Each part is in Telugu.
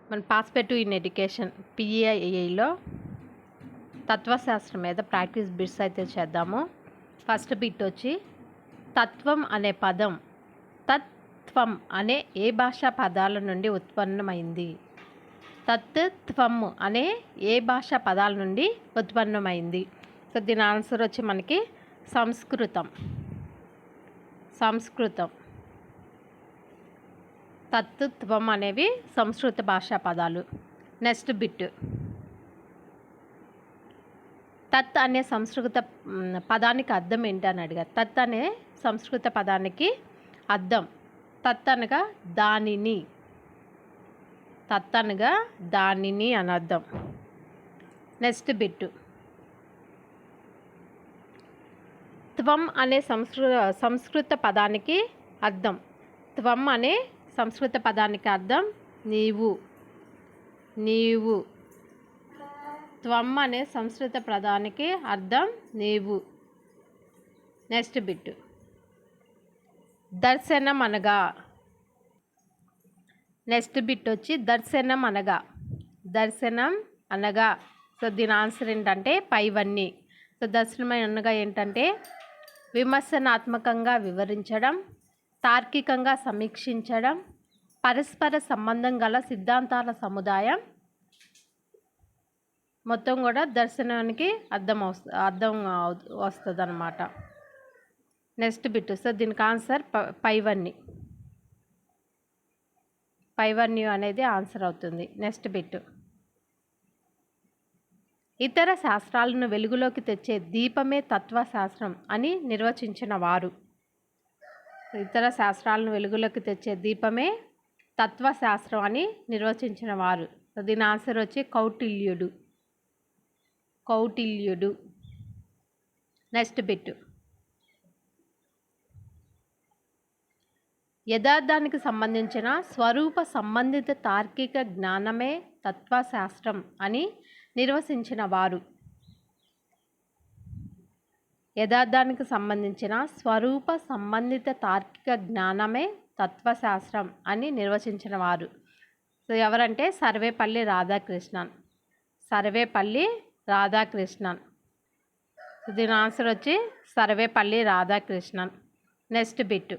మన పర్స్పెక్టివ్ ఇన్ ఎడ్యుకేషన్ PEIలో తత్వశాస్త్రం మీద ప్రాక్టీస్ బిట్స్ అయితే చేద్దాము. ఫస్ట్ బిట్ వచ్చి తత్వం అనే పదం తత్వం అనే ఏ భాషా పదాల నుండి ఉత్పన్నమైంది? తత్వం అనే ఏ భాషా పదాల నుండి ఉత్పన్నమైంది? సో దీని ఆన్సర్ వచ్చి మనకి సంస్కృతం. తత్వం అనేవి సంస్కృత భాషా పదాలు. నెక్స్ట్ బిట్ తత్ అనే సంస్కృత పదానికి అర్థం ఏంటి అని అడిగారు. తత్ అనే సంస్కృత పదానికి అర్థం తత్ అనగా దానిని, తత్ అనగా దానిని అని అర్థం. నెక్స్ట్ బిట్ త్వం అనే సంస్కృత పదానికి అర్థం త్వం అనే సంస్కృత పదానికి అర్థం నీవు. త్వం అనే సంస్కృత పదానికి అర్థం నీవు. నెక్స్ట్ బిట్ దర్శనం అనగా. నెక్స్ట్ బిట్ వచ్చి దర్శనం అనగా సో దీని ఆన్సర్ ఏంటంటే పైవన్నీ. సో దర్శనం అనగా ఏంటంటే విమర్శనాత్మకంగా వివరించడం, తార్కికంగా సమీక్షించడం, పరస్పర సంబంధం గల సిద్ధాంతాల సముదాయం. మొత్తం కూడా దర్శనానికి అర్థం వస్తుంది అన్నమాట. నెక్స్ట్ బిట్ సో దీనికి ఆన్సర్ పైవన్నీ అనేది ఆన్సర్ అవుతుంది. నెక్స్ట్ బిట్ ఇతర శాస్త్రాలను వెలుగులోకి తెచ్చే దీపమే తత్వశాస్త్రం అని నిర్వచించిన వారు. ఇతర శాస్త్రాలను వెలుగులోకి తెచ్చే దీపమే తత్వశాస్త్రం అని నిర్వచించిన వారు. దీని ఆన్సర్ వచ్చి కౌటిల్యుడు. నెక్స్ట్ బిట్ యథార్థానికి సంబంధించిన స్వరూప సంబంధిత తార్కిక జ్ఞానమే తత్వశాస్త్రం అని నిర్వచించిన వారు. యథార్థానికి సంబంధించిన స్వరూప సంబంధిత తార్కిక జ్ఞానమే తత్వశాస్త్రం అని నిర్వచించిన వారు. సో ఎవరంటే సర్వేపల్లి రాధాకృష్ణన్. దీని ఆన్సర్ వచ్చి సర్వేపల్లి రాధాకృష్ణన్. నెక్స్ట్ బిట్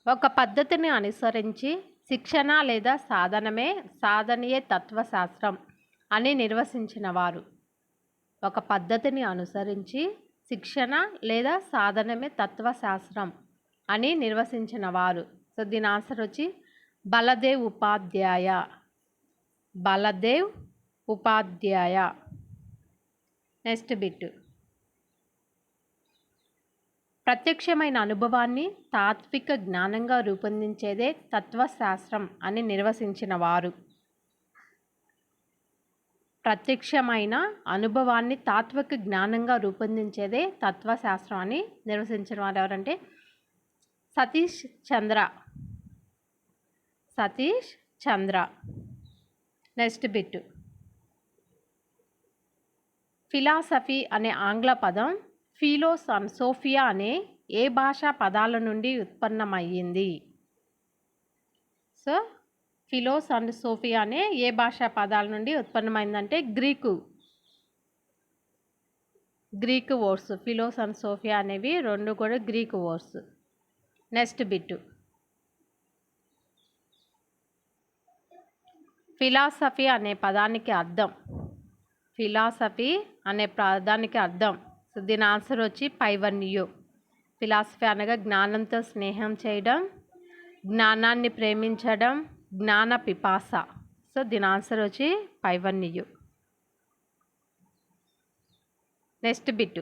ఒక పద్ధతిని అనుసరించి శిక్షణ లేదా సాధనయే తత్వశాస్త్రం అని నిర్వచించిన వారు. ఒక పద్ధతిని అనుసరించి శిక్షణ లేదా సాధనమే తత్వశాస్త్రం అని నిర్వచించిన వారు. సో దీని ఆన్సర్ వచ్చి బలదేవ్ ఉపాధ్యాయ. నెక్స్ట్ బిట్ ప్రత్యక్షమైన అనుభవాన్ని తాత్విక జ్ఞానంగా రూపొందించేదే తత్వశాస్త్రం అని నిర్వచించిన వారు. ప్రత్యక్షమైన అనుభవాన్ని తాత్విక జ్ఞానంగా రూపొందించేదే తత్వశాస్త్రం అని నిర్వచించిన వారు ఎవరంటే సతీష్ చంద్ర. నెక్స్ట్ బిట్ ఫిలాసఫీ అనే ఆంగ్ల పదం ఫిలోస్ అండ్ సోఫియా అనే ఏ భాషా పదాల నుండి ఉత్పన్నమయ్యింది? సో ఫిలోస్ అండ్ సోఫియా అనే ఏ భాషా పదాల నుండి ఉత్పన్నమైందంటే Greek words. Philos and sophia అనేవి రెండు కూడా Greek words. Next bit philosophy అనే పదానికి అర్థం సో దీని ఆన్సర్ వచ్చి పైవన్యు. ఫిలాసఫీ అనగా జ్ఞానంతో స్నేహం చేయడం, జ్ఞానాన్ని ప్రేమించడం, జ్ఞాన పిపాస. సో దీని ఆన్సర్ వచ్చి పైవన్యు. నెక్స్ట్ బిట్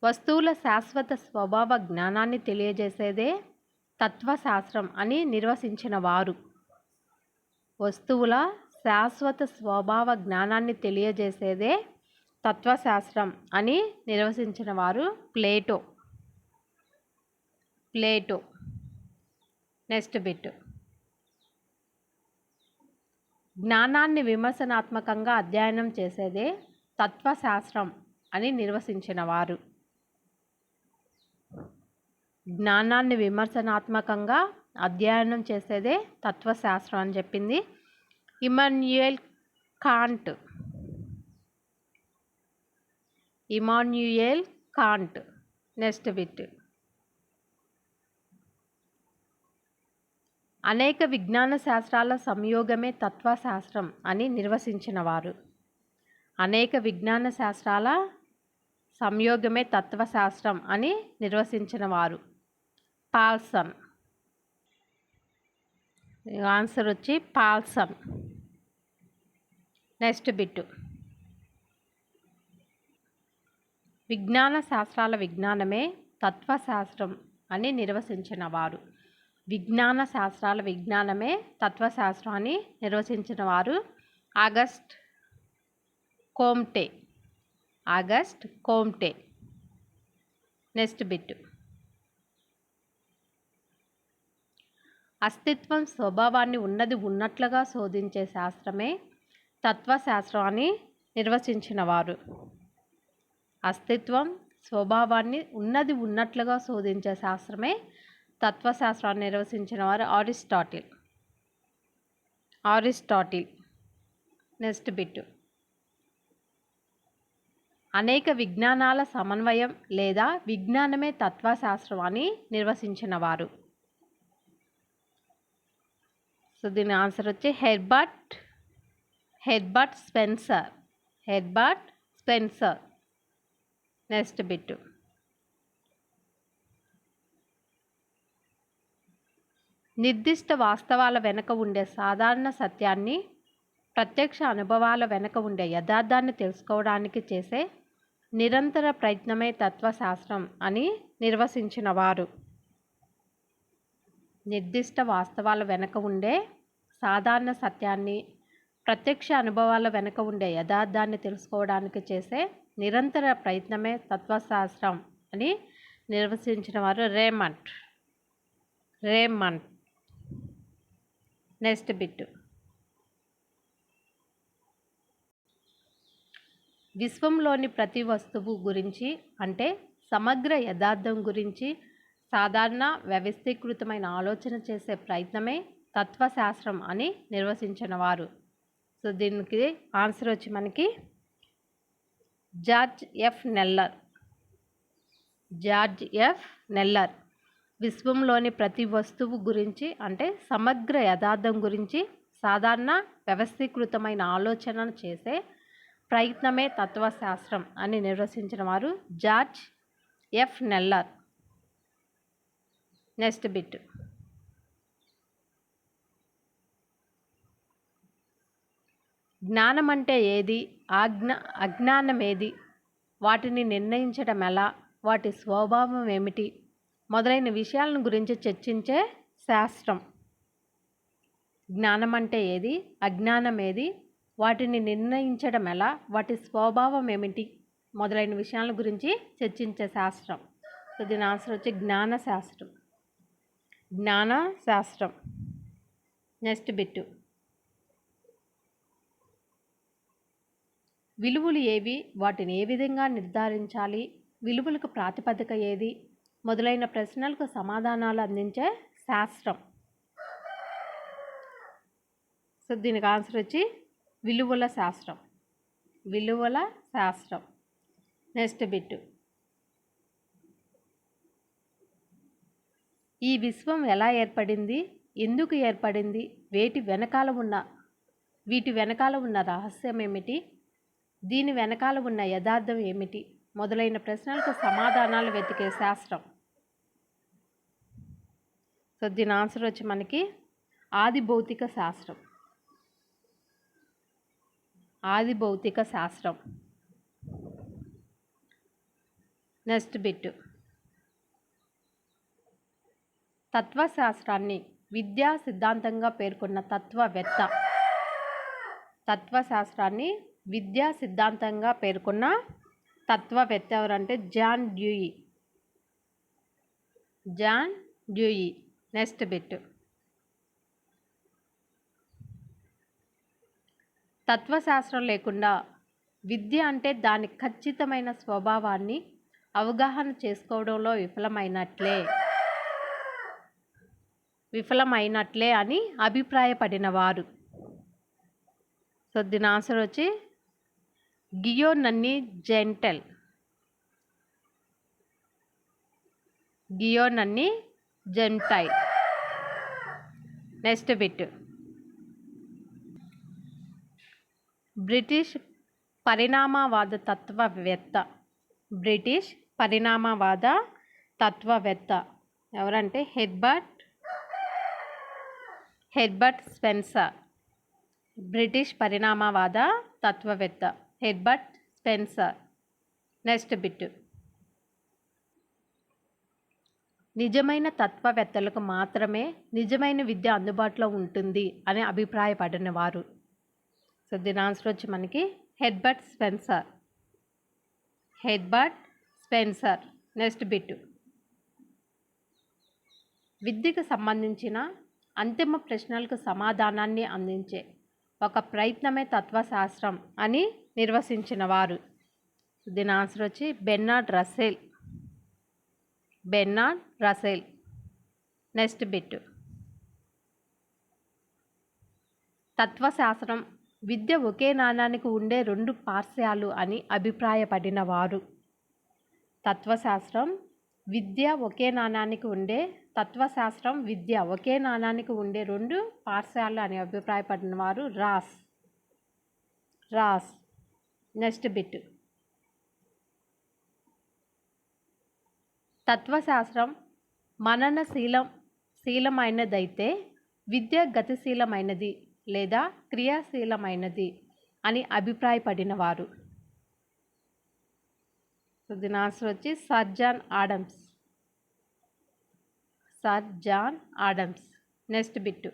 వస్తువుల శాశ్వత స్వభావ జ్ఞానాన్ని తెలియజేసేదే తత్వశాస్త్రం అని నిర్వచించిన వారు. వస్తువుల శాశ్వత స్వభావ జ్ఞానాన్ని తెలియజేసేదే తత్వశాస్త్రం అని నిర్వచించిన వారు ప్లేటో. నెక్స్ట్ బిట్ జ్ఞానాన్ని విమర్శనాత్మకంగా అధ్యయనం చేసేదే తత్వశాస్త్రం అని నిర్వచించిన వారు. జ్ఞానాన్ని విమర్శనాత్మకంగా అధ్యయనం చేసేదే తత్వశాస్త్రం అని చెప్పింది ఇమాన్యుయల్ కాంట్. Next bit. అనేక విజ్ఞాన శాస్త్రాల సంయోగమే తత్వశాస్త్రం అని నిర్వచించినవారు. అనేక విజ్ఞాన శాస్త్రాల సంయోగమే తత్వశాస్త్రం అని నిర్వచించినవారు పాల్సన్. ఆన్సర్ వచ్చి పాల్సన్. Next bit. విజ్ఞాన శాస్త్రాల విజ్ఞానమే తత్వశాస్త్రం అని నిర్వచించినవారు. విజ్ఞాన శాస్త్రాల విజ్ఞానమే తత్వశాస్త్రం అని నిర్వచించినవారు ఆగస్ట్ కోమ్టే. Next bit. అస్తిత్వం స్వభావాన్ని ఉన్నది ఉన్నట్లుగా శోధించే శాస్త్రమే తత్వశాస్త్రం అని నిర్వచించినవారు. అస్తిత్వం స్వభావాన్ని ఉన్నది ఉన్నట్లుగా శోధించే శాస్త్రమే తత్వశాస్త్రాన్ని నిర్వచించిన వారు అరిస్టాటిల్. Next bit. అనేక విజ్ఞానాల సమన్వయం లేదా విజ్ఞానమే తత్వశాస్త్రం అని నిర్వచించినవారు. సో దీని ఆన్సర్ వచ్చి హెర్బర్ట్ స్పెన్సర్. Next bit. నిర్దిష్ట వాస్తవాల వెనుక ఉండే సాధారణ సత్యాన్ని, ప్రత్యక్ష అనుభవాల వెనుక ఉండే యథార్థాన్ని తెలుసుకోవడానికి చేసే నిరంతర ప్రయత్నమే తత్వశాస్త్రం అని నిర్వచించినవారు. నిర్దిష్ట వాస్తవాల వెనుక ఉండే సాధారణ సత్యాన్ని, ప్రత్యక్ష అనుభవాల వెనుక ఉండే యథార్థాన్ని తెలుసుకోవడానికి చేసే నిరంతర ప్రయత్నమే తత్వశాస్త్రం అని నిర్వచించినవారు రేమండ్. Next bit. విశ్వంలోని ప్రతి వస్తువు గురించి అంటే సమగ్ర యథార్థం గురించి సాధారణ వ్యవస్థీకృతమైన ఆలోచన చేసే ప్రయత్నమే తత్వశాస్త్రం అని నిర్వచించినవారు. సో దీనికి ఆన్సర్ వచ్చి మనకి జార్జ్ ఎఫ్ నెల్లర్. విశ్వంలోని ప్రతి వస్తువు గురించి అంటే సమగ్ర యథార్థం గురించి సాధారణ వ్యవస్థీకృతమైన ఆలోచన చేసే ప్రయత్నమే తత్వశాస్త్రం అని నిర్వచించిన వారు George F Kneller. Next bit. జ్ఞానం అంటే ఏది, అజ్ఞానం ఏది, వాటిని నిర్ణయించడం ఎలా, వాటి స్వభావం ఏమిటి మొదలైన విషయాలను గురించి చర్చించే శాస్త్రం. జ్ఞానం అంటే ఏది, అజ్ఞానం ఏది, వాటిని నిర్ణయించడం ఎలా, వాటి స్వభావం ఏమిటి మొదలైన విషయాల గురించి చర్చించే శాస్త్రం. సో దీని ఆన్సర్ వచ్చి జ్ఞానశాస్త్రం. Next bit. విలువలు ఏవి, వాటిని ఏ విధంగా నిర్ధారించాలి, విలువలకు ప్రాతిపదిక ఏది మొదలైన ప్రశ్నలకు సమాధానాలు అందించే శాస్త్రం. సో దీనికి ఆన్సర్ వచ్చి విలువల శాస్త్రం. Next bit. ఈ విశ్వం ఎలా ఏర్పడింది, ఎందుకు ఏర్పడింది, వీటి వెనకాల ఉన్న రహస్యం ఏమిటి, దీని వెనకాల ఉన్న యథార్థం ఏమిటి మొదలైన ప్రశ్నలకు సమాధానాలు వెతికే శాస్త్రం. సో దీని ఆన్సర్ వచ్చి మనకి ఆది భౌతిక శాస్త్రం. Next bit. తత్వశాస్త్రాన్ని విద్యా సిద్ధాంతంగా పేర్కొన్న తత్వశాస్త్రాన్ని విద్యా సిద్ధాంతంగా పేర్కొన్న తత్వవేత్త ఎవరంటే జాన్ డ్యూయి. Next bit. తత్వశాస్త్రం లేకుండా విద్య అంటే దాని ఖచ్చితమైన స్వభావాన్ని అవగాహన చేసుకోవడంలో విఫలమైనట్లే. విఫలమైనట్లే అని అభిప్రాయపడినవారు. సో దీని ఆన్సర్ వచ్చి గియోనన్ని జెంటెల్. గియోనన్ని జెంటైల్. Next bit. బ్రిటిష్ పరిణామవాద తత్వవేత్త. బ్రిటిష్ పరిణామవాద తత్వవేత్త ఎవరంటే హెర్బర్ట్ స్పెన్సర్. బ్రిటిష్ పరిణామవాద తత్వవేత్త హెర్బర్ట్ స్పెన్సర్. Next bit. నిజమైన తత్వవేత్తలకు మాత్రమే నిజమైన విద్య అందుబాటులో ఉంటుంది అని అభిప్రాయపడినవారు. సో దీని ఆన్సర్ వచ్చి మనకి Herbert Spencer. Herbert Spencer. Next bit. విద్యకు సంబంధించిన అంతిమ ప్రశ్నలకు సమాధానాన్ని అందించే ఒక ప్రయత్నమే తత్వశాస్త్రం అని నిర్వచించినవారు. దీని ఆన్సర్ వచ్చి Bernard Russell. Bernard Russell. Next bit. తత్వశాస్త్రం విద్య ఒకే నాణానికి ఉండే రెండు పార్శ్వాలు అని అభిప్రాయపడినవారు. తత్వశాస్త్రం విద్య ఒకే నాణానికి ఉండే రెండు పార్శ్వాలు అని అభిప్రాయపడినవారు రాస్. Next bit. తత్వశాస్త్రం మననశీలమైనదైతే విద్య గతిశీలమైనది లేదా క్రియాశీలమైనది అని అభిప్రాయపడినవారు. సో దీని ఆన్సర్ వచ్చి sir John Adams. Next bit.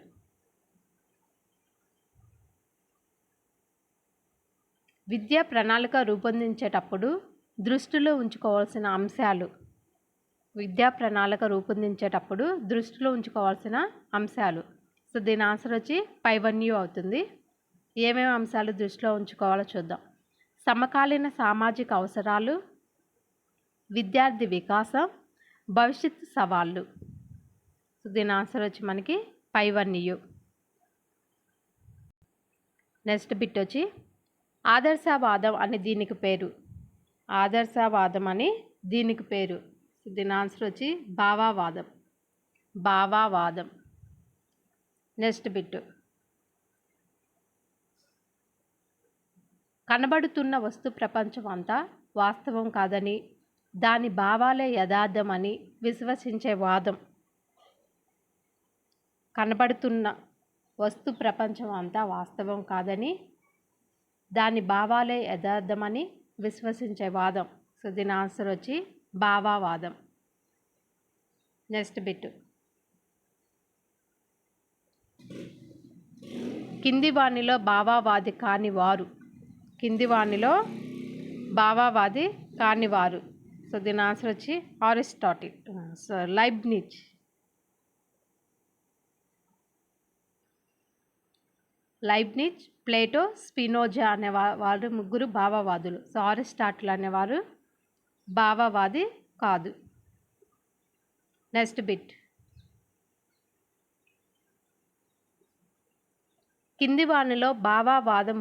విద్యా ప్రణాళిక రూపొందించేటప్పుడు దృష్టిలో ఉంచుకోవాల్సిన అంశాలు. సో దీని ఆన్సర్ వచ్చి పైవన్యూ అవుతుంది. ఏమేమి అంశాలు దృష్టిలో ఉంచుకోవాలో చూద్దాం. సమకాలీన సామాజిక అవసరాలు, విద్యార్థి వికాసం, భవిష్యత్తు సవాళ్ళు. సో దీని ఆన్సర్ వచ్చి మనకి పైవన్యూ. నెక్స్ట్ బిట్ వచ్చి ఆదర్శవాదం అని దీనికి పేరు. సో దీని ఆన్సర్ వచ్చి భావవాదం. Next bit. కనబడుతున్న వస్తు ప్రపంచం అంతా వాస్తవం కాదని, దాని భావాలే యథార్థమని విశ్వసించే వాదం. కనబడుతున్న వస్తు ప్రపంచం అంతా వాస్తవం కాదని, దాని భావాలే యథార్థమని విశ్వసించే వాదం. సో దీని ఆన్సర్ వచ్చి భావవాదం. Next bit. కింది వానిలో భావవాది కానివారు. సో దీని ఆన్సర్ వచ్చి అరిస్టాటిల్. లైబ్నిజ్, ప్లేటో, స్పినోజా అనే వారు ముగ్గురు భావవాదులు. సో అరిస్టాటిల్ అనేవారు భావవాది కాదు. Next bit. కింది వానిలో భావవాదం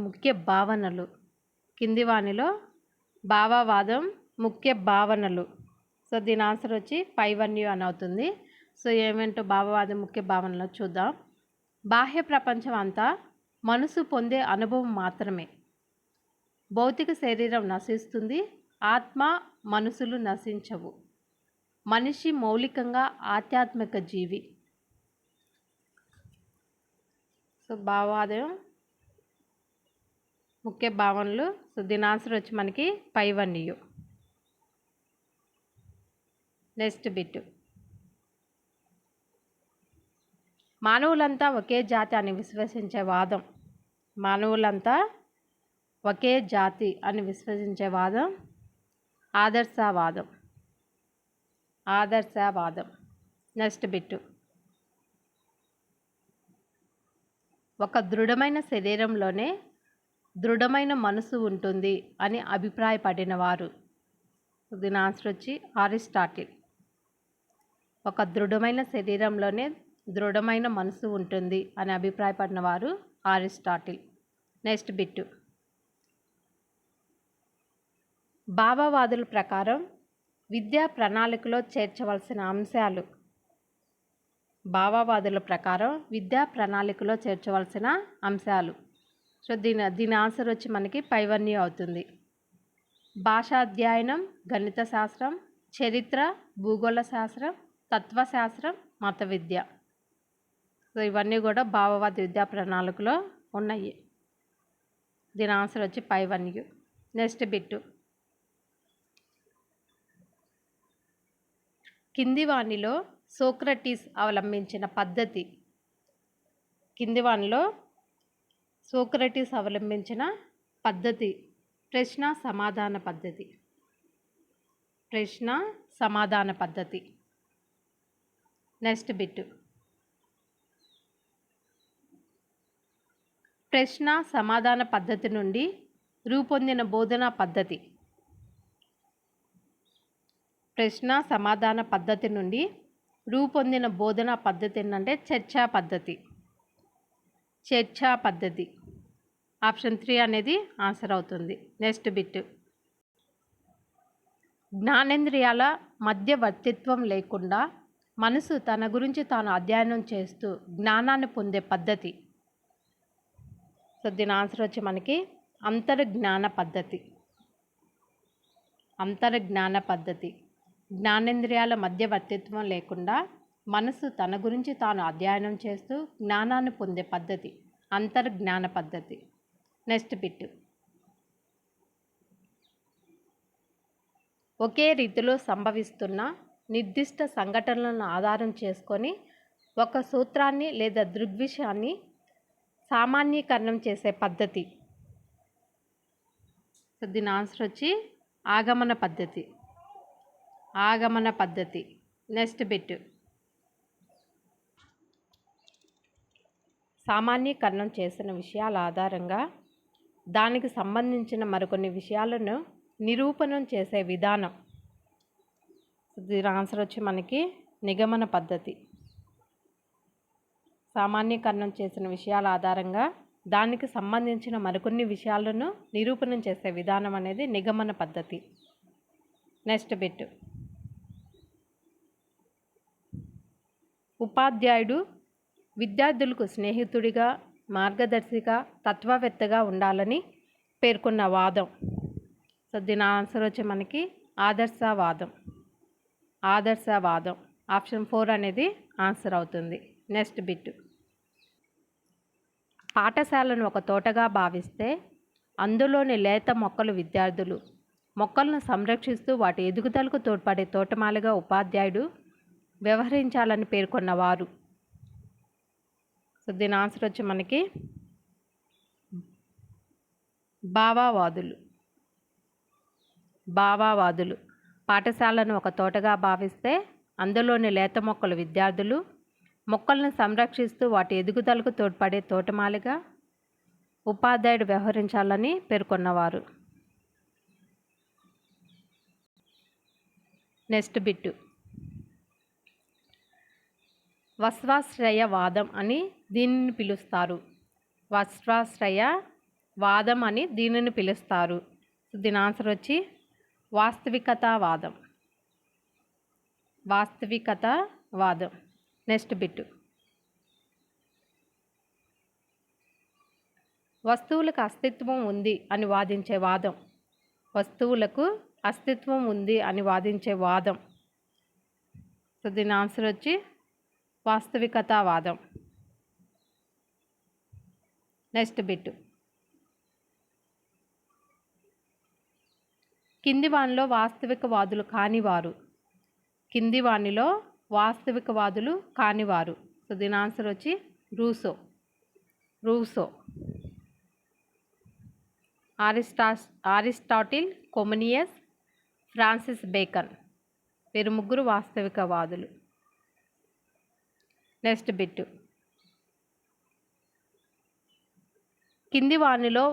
ముఖ్య భావనలు. సో దీని ఆన్సర్ వచ్చి పైవన్యూ అని అవుతుంది. సో ఏమేంటో భావవాదం ముఖ్య భావనలు చూద్దాం. బాహ్య ప్రపంచం అంతా మనసు పొందే అనుభవం మాత్రమే. భౌతిక శరీరం నశిస్తుంది, ఆత్మ మనసులు నశించవు. మనిషి మౌలికంగా ఆధ్యాత్మిక జీవి. సో భావవాదం ముఖ్య భావనలు. సో దీని ఆన్సర్ వచ్చి మనకి పైవన్యూ. Next bit. మానవులంతా ఒకే జాతి అని విశ్వసించే వాదం ఆదర్శవాదం. Next bit. ఒక దృఢమైన శరీరంలోనే దృఢమైన మనసు ఉంటుంది అని అభిప్రాయపడినవారు. దీని ఆన్సర్ వచ్చి అరిస్టాటిల్. ఒక దృఢమైన శరీరంలోనే దృఢమైన మనసు ఉంటుంది అని అభిప్రాయపడిన వారు అరిస్టాటిల్. Next bit. భావవాదుల ప్రకారం విద్యా ప్రణాళికలో చేర్చవలసిన అంశాలు. భావవాదుల ప్రకారం విద్యా ప్రణాళికలో చేర్చవలసిన అంశాలు. సో దీని ఆన్సర్ వచ్చి మనకి పైవన్నీ అవుతుంది. భాషాధ్యయనం, గణిత శాస్త్రం, చరిత్ర, భూగోళ శాస్త్రం, తత్వశాస్త్రం, మత విద్య. సో ఇవన్నీ కూడా భావవాద విద్యా ప్రణాళికలో ఉన్నాయి. దీని ఆన్సర్ వచ్చి పైవన్యూ. Next bit. కింది వానిలో సోక్రటీస్ అవలంబించిన పద్ధతి. కింది వానిలో సోక్రటీస్ అవలంబించిన పద్ధతి ప్రశ్న సమాధాన పద్ధతి. ప్రశ్న సమాధాన పద్ధతి. Next bit. ప్రశ్న సమాధాన పద్ధతి నుండి రూపొందిన బోధనా పద్ధతి. ప్రశ్న సమాధాన పద్ధతి నుండి రూపొందిన బోధనా పద్ధతి ఏంటంటే చర్చా పద్ధతి. చర్చా పద్ధతి. ఆప్షన్ 3 అనేది ఆన్సర్ అవుతుంది. Next bit. జ్ఞానేంద్రియాల మధ్యవర్తిత్వం లేకుండా మనసు తన గురించి తాను అధ్యయనం చేస్తూ జ్ఞానాన్ని పొందే పద్ధతి. సో దీని ఆన్సర్ వచ్చి మనకి అంతర్జ్ఞాన పద్ధతి. అంతర్జ్ఞాన పద్ధతి. జ్ఞానేంద్రియాల మధ్యవర్తిత్వం లేకుండా మనసు తన గురించి తాను అధ్యయనం చేస్తూ జ్ఞానాన్ని పొందే పద్ధతి అంతర్జ్ఞాన పద్ధతి. Next bit. ఒకే రీతిలో సంభవిస్తున్న నిర్దిష్ట సంఘటనలను ఆధారం చేసుకొని ఒక సూత్రాన్ని లేదా దృగ్విషయాన్ని సామాన్యీకరణం చేసే పద్ధతి. సో దీని ఆన్సర్ వచ్చి ఆగమన పద్ధతి. ఆగమన పద్ధతి. Next bit. సామాన్యీకరణం చేసిన విషయాల ఆధారంగా దానికి సంబంధించిన మరికొన్ని విషయాలను నిరూపణం చేసే విధానం. దీని ఆన్సర్ వచ్చి మనకి నిగమన పద్ధతి. సామాన్యీకరణం చేసిన విషయాల ఆధారంగా దానికి సంబంధించిన మరికొన్ని విషయాలను నిరూపణం చేసే విధానం అనేది నిగమన పద్ధతి. Next bit. ఉపాధ్యాయుడు విద్యార్థులకు స్నేహితుడిగా, మార్గదర్శిగా, తత్వవేత్తగా ఉండాలని పేర్కొన్న వాదం. సో దీని ఆన్సర్ వచ్చి మనకి ఆదర్శవాదం. ఆదర్శవాదం. ఆప్షన్ 4 అనేది ఆన్సర్ అవుతుంది. Next bit. పాఠశాలను ఒక తోటగా భావిస్తే అందులోని లేత మొక్కలు విద్యార్థులు, మొక్కలను సంరక్షిస్తూ వాటి ఎదుగుదలకు తోడ్పడే తోటమాలిగా ఉపాధ్యాయుడు వ్యవహరించాలని పేర్కొన్నవారు. సో దీని ఆన్సర్ వచ్చి మనకి భావవాదులు. భావవాదులు. పాఠశాలను ఒక తోటగా భావిస్తే అందులోని లేత మొక్కలు విద్యార్థులు, మొక్కలను సంరక్షిస్తూ వాటి ఎదుగుదలకు తోడ్పడే తోటమాలిగా ఉపాధ్యాయుడు వ్యవహరించాలని పేర్కొన్నవారు. Next bit. వస్వాశ్రయవాదం అని దీనిని పిలుస్తారు. వస్వాశ్రయవాదం అని దీనిని పిలుస్తారు. దీని ఆన్సర్ వచ్చి వాస్తవికతావాదం. వాస్తవికతావాదం. Next bit. వస్తువులకు అస్తిత్వం ఉంది అని వాదించే వాదం. వస్తువులకు అస్తిత్వం ఉంది అని వాదించే వాదం. సో దీని ఆన్సర్ వచ్చి వాస్తవికతావాదం. Next bit. కింది వానిలో వాస్తవికవాదులు కానివారు. కింది వానిలో వాస్తవికవాదులు కానివారు. సో దీని ఆన్సర్ వచ్చి Russo. Russo. Aristotle, Comenius, Francis bacon. వీరు ముగ్గురు వాస్తవికవాదులు. Next bit. కింది వానిలో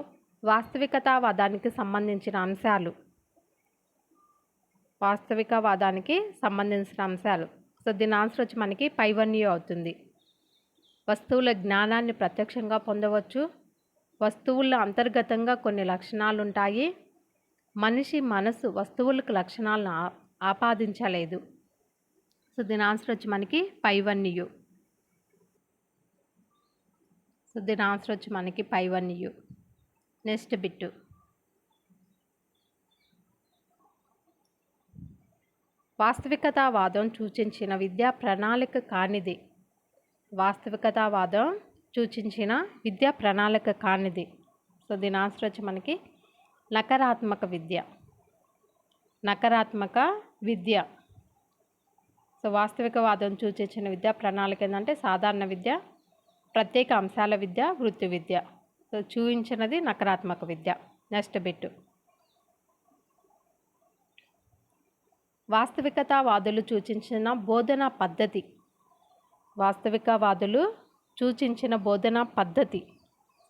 వాస్తవికతావాదానికి సంబంధించిన అంశాలు. వాస్తవికవాదానికి సంబంధించిన అంశాలు. సో దీని ఆన్సర్ వచ్చి మనకి పైవన్యూ అవుతుంది. వస్తువుల జ్ఞానాన్ని ప్రత్యక్షంగా పొందవచ్చు. వస్తువుల అంతర్గతంగా కొన్ని లక్షణాలు ఉంటాయి. మనిషి మనసు వస్తువులకు లక్షణాలను ఆపాదించలేదు. సో దీని ఆన్సర్ వచ్చి మనకి పైవన్యు. సో దీని ఆన్సర్ వచ్చి మనకి పైవన్యు. Next bit. వాస్తవికతావాదం సూచించిన విద్యా ప్రణాళిక కానిది. వాస్తవికతావాదం సూచించిన విద్యా ప్రణాళిక కానిది. సో దీని ఆన్సర్ వచ్చి మనకి నకారాత్మక విద్య. నకారాత్మక విద్య. సో వాస్తవికవాదం సూచించిన విద్యా ప్రణాళిక ఏంటంటే సాధారణ విద్య, ప్రత్యేక అంశాల విద్య, వృత్తి విద్య. సో చూపించినది నకారాత్మక విద్య. Next bit. వాస్తవికతావాదులు సూచించిన బోధనా పద్ధతి. వాస్తవికవాదులు సూచించిన బోధనా పద్ధతి.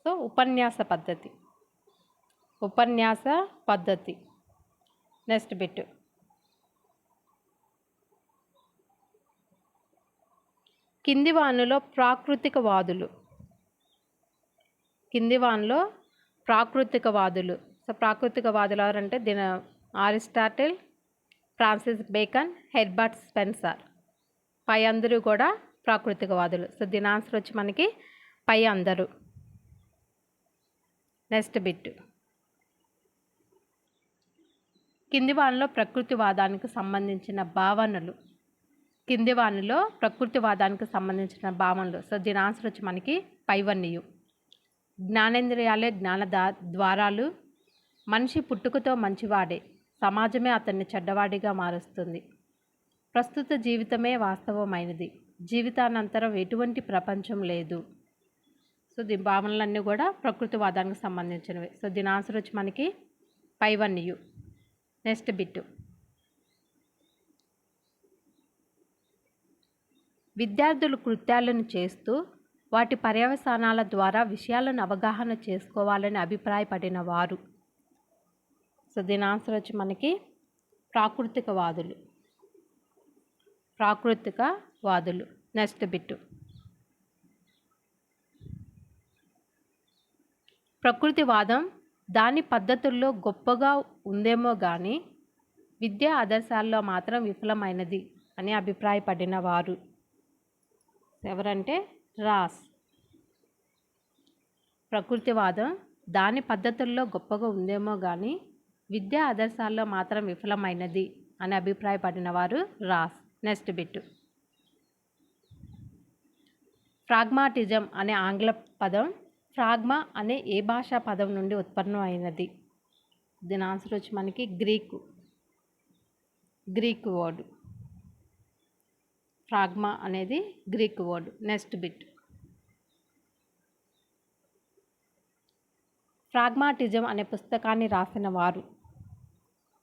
సో ఉపన్యాస పద్ధతి. ఉపన్యాస పద్ధతి. Next bit. కింది వానిలో ప్రాకృతికవాదులు. కింది వానిలో ప్రాకృతికవాదులు. సో ప్రాకృతికవాదులు ఎవరంటే Aristotle, Francis Bacon, Herbert Spencer. పై అందరూ కూడా ప్రాకృతికవాదులు. సో దీని ఆన్సర్ వచ్చి మనకి పై అందరూ. Next bit. కింది వానిలో ప్రకృతివాదానికి సంబంధించిన భావనలు. కింది వానిలో ప్రకృతివాదానికి సంబంధించిన భావనలు. సో దీని ఆన్సర్ వచ్చి మనకి పైవన్యు. జ్ఞానేంద్రియాలే ద్వారాలు. మనిషి పుట్టుకతో మంచివాడే, సమాజమే అతన్ని చెడ్డవాడిగా మారుస్తుంది. ప్రస్తుత జీవితమే వాస్తవమైనది, జీవితానంతరం ఎటువంటి ప్రపంచం లేదు. సో దీని భావనలన్నీ కూడా ప్రకృతివాదానికి సంబంధించినవి. సో దీని ఆన్సర్ వచ్చి మనకి పైవన్యు. Next bit. విద్యార్థులు కృత్యాలను చేస్తూ వాటి పర్యవసానాల ద్వారా విషయాలను అవగాహన చేసుకోవాలని అభిప్రాయపడిన వారు. సో దీని ఆన్సర్ వచ్చి మనకి ప్రాకృతికవాదులు. ప్రాకృతికవాదులు. Next bit. ప్రకృతివాదం దాని పద్ధతుల్లో గొప్పగా ఉందేమో కానీ విద్యా ఆదర్శాల్లో మాత్రం విఫలమైనది అని అభిప్రాయపడిన వారు ఎవరంటే రాస్. ప్రకృతివాదం దాని పద్ధతుల్లో గొప్పగా ఉందేమో కానీ విద్యా ఆదర్శాల్లో మాత్రం విఫలమైనది అని అభిప్రాయపడిన వారు రాస్. Next bit. ప్రాగ్మాటిజం అనే ఆంగ్ల పదం ప్రాగ్మా అనే ఏ భాషా పదం నుండి ఉత్పన్నమైనది? దీని ఆన్సర్ వచ్చి మనకి గ్రీక్ వర్డ్. ప్రాగ్మా అనేది Greek word. Next bit. Pragmatism అనే పుస్తకాన్ని రాసిన వారు.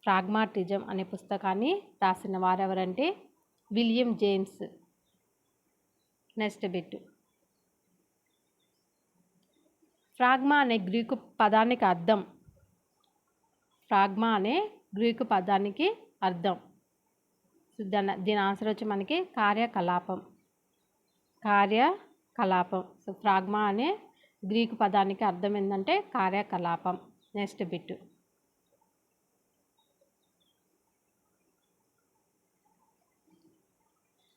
ప్రాగ్మాటిజం అనే పుస్తకాన్ని రాసిన వారు ఎవరంటే William James. Next bit. Pragma అనే గ్రీకు పదానికి అర్థం. ప్రాగ్మా అనే గ్రీకు పదానికి అర్థం. దీని ఆన్సర్ వచ్చి మనకి కార్యకలాపం. కార్యకలాపం. సో ప్రాగ్మా అనే గ్రీకు పదానికి అర్థం ఏంటంటే కార్యకలాపం. Next bit.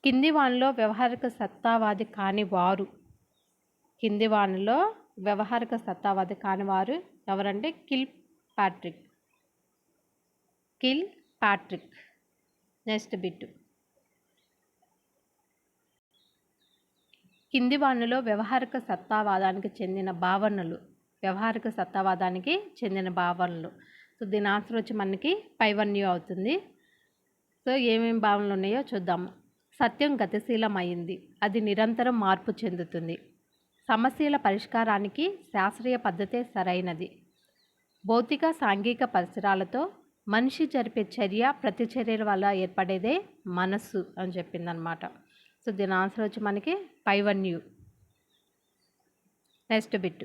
కింది వానిలో వ్యవహారిక సత్తావాది కాని వారు. కింది వానిలో వ్యవహారిక సత్తావాది కాని వారు ఎవరంటే కిల్ ప్యాట్రిక్. Next bit. కింది వానిలో వ్యవహారిక సత్తావాదానికి చెందిన భావనలు. వ్యవహారిక సత్తావాదానికి చెందిన భావనలు. సో దీని ఆన్సర్ వచ్చి మనకి పైవన్యు అవుతుంది. సో ఏమేమి భావనలు ఉన్నాయో చూద్దాము. సత్యం గతిశీలమైంది, అది నిరంతరం మార్పు చెందుతుంది. సమస్యల పరిష్కారానికి శాస్త్రీయ పద్ధతే సరైనది. భౌతిక సాంఘిక పరిసరాలతో మనిషి జరిపే ప్రతిచర్యల వల్ల ఏర్పడేదే మనస్సు అని చెప్పిందనమాట. సో దీని ఆన్సర్ వచ్చి మనకి పైవన్యు. Next bit.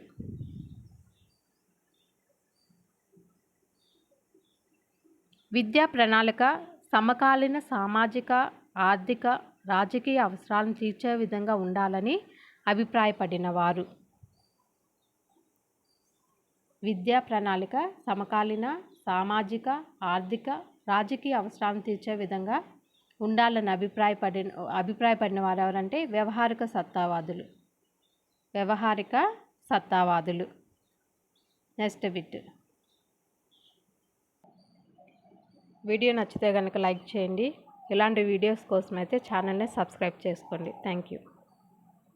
విద్యా ప్రణాళిక సమకాలీన సామాజిక, ఆర్థిక, రాజకీయ అవసరాలను తీర్చే విధంగా ఉండాలని అభిప్రాయపడిన వారు. విద్యా ప్రణాళిక సమకాలీన సామాజిక, ఆర్థిక, రాజకీయ అవసరాలను తీర్చే విధంగా ఉండాలని అభిప్రాయపడిన వారు ఎవరంటే వ్యవహారిక సత్తావాదులు. Next bit. వీడియో నచ్చితే కనుక లైక్ చేయండి. ఇలాంటి వీడియోస్ కోసం అయితే ఛానల్ని సబ్స్క్రైబ్ చేసుకోండి. Thank you.